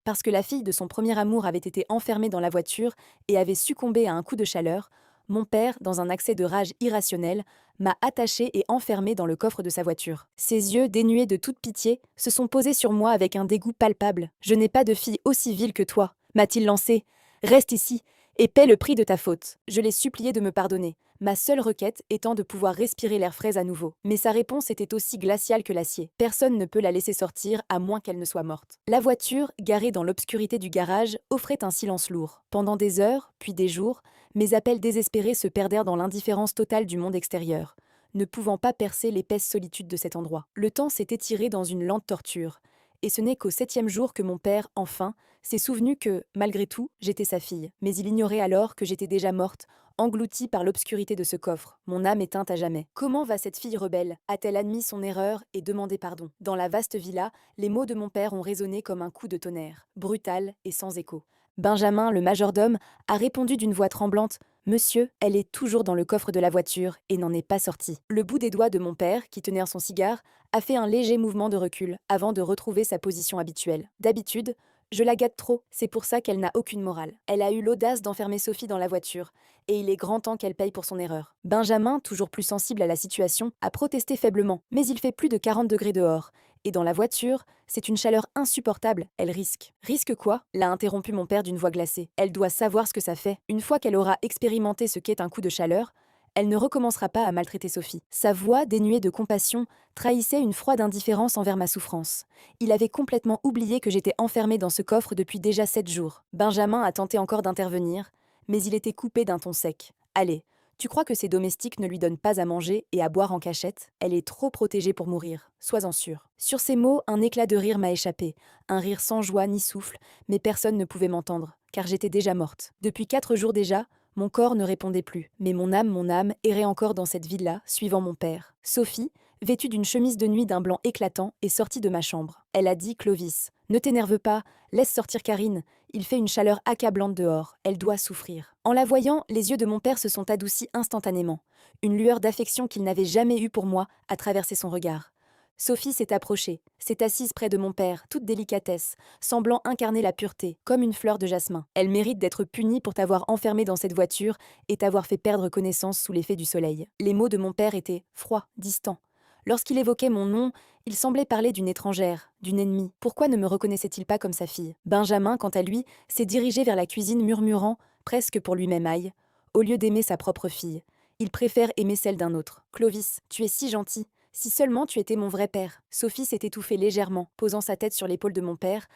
Parce que la fille de son premier amour avait été enfermée dans la voiture et avait succombé à un coup de chaleur, mon père, dans un accès de rage irrationnel, m'a attachée et enfermée dans le coffre de sa voiture. Ses yeux, dénués de toute pitié, se sont posés sur moi avec un dégoût palpable. Je n'ai pas de fille aussi vile que toi, m'a-t-il lancé. Reste ici et paie le prix de ta faute. Je l'ai supplié de me pardonner, ma seule requête étant de pouvoir respirer l'air frais à nouveau. Mais sa réponse était aussi glaciale que l'acier. Personne ne peut la laisser sortir à moins qu'elle ne soit morte. La voiture, garée dans l'obscurité du garage, offrait un silence lourd. Pendant des heures, puis des jours, mes appels désespérés se perdèrent dans l'indifférence totale du monde extérieur, ne pouvant pas percer l'épaisse solitude de cet endroit. Le temps s'est étiré dans une lente torture, et ce n'est qu'au 7e jour que mon père, enfin, s'est souvenu que, malgré tout, j'étais sa fille. Mais il ignorait alors que j'étais déjà morte, engloutie par l'obscurité de ce coffre, mon âme éteinte à jamais. Comment va cette fille rebelle? A-t-elle admis son erreur et demandé pardon? Dans la vaste villa, les mots de mon père ont résonné comme un coup de tonnerre, brutal et sans écho. Benjamin, le majordome, a répondu d'une voix tremblante: Monsieur, elle est toujours dans le coffre de la voiture et n'en est pas sortie. Le bout des doigts de mon père, qui tenait son cigare, a fait un léger mouvement de recul avant de retrouver sa position habituelle. D'habitude, je la gâte trop, c'est pour ça qu'elle n'a aucune morale. Elle a eu l'audace d'enfermer Sophie dans la voiture, et il est grand temps qu'elle paye pour son erreur. Benjamin, toujours plus sensible à la situation, a protesté faiblement, mais il fait plus de 40 degrés dehors, et dans la voiture, c'est une chaleur insupportable, elle risque. Risque quoi? L'a interrompu mon père d'une voix glacée. Elle doit savoir ce que ça fait. Une fois qu'elle aura expérimenté ce qu'est un coup de chaleur, elle ne recommencera pas à maltraiter Sophie. Sa voix, dénuée de compassion, trahissait une froide indifférence envers ma souffrance. Il avait complètement oublié que j'étais enfermée dans ce coffre depuis déjà 7 jours. Benjamin a tenté encore d'intervenir, mais il était coupé d'un ton sec. Allez, tu crois que ses domestiques ne lui donnent pas à manger et à boire en cachette? Elle est trop protégée pour mourir, sois-en sûr. Sur ces mots, un éclat de rire m'a échappé, un rire sans joie ni souffle, mais personne ne pouvait m'entendre, car j'étais déjà morte. Depuis 4 jours déjà, mon corps ne répondait plus, mais mon âme, errait encore dans cette villa, suivant mon père. Sophie, vêtue d'une chemise de nuit d'un blanc éclatant, est sortie de ma chambre. Elle a dit: Clovis, ne t'énerve pas, laisse sortir Karine, il fait une chaleur accablante dehors, elle doit souffrir. En la voyant, les yeux de mon père se sont adoucis instantanément. Une lueur d'affection qu'il n'avait jamais eue pour moi a traversé son regard. Sophie s'est approchée, s'est assise près de mon père, toute délicatesse, semblant incarner la pureté, comme une fleur de jasmin. Elle mérite d'être punie pour t'avoir enfermée dans cette voiture et t'avoir fait perdre connaissance sous l'effet du soleil. Les mots de mon père étaient froids, distants. Lorsqu'il évoquait mon nom, il semblait parler d'une étrangère, d'une ennemie. Pourquoi ne me reconnaissait-il pas comme sa fille? Benjamin, quant à lui, s'est dirigé vers la cuisine murmurant, presque pour lui-même aïe, au lieu d'aimer sa propre fille. Il préfère aimer celle d'un autre. Clovis, tu es si gentil. Si seulement tu étais mon vrai père. Sophie s'est étouffée légèrement, posant sa tête sur l'épaule de mon père,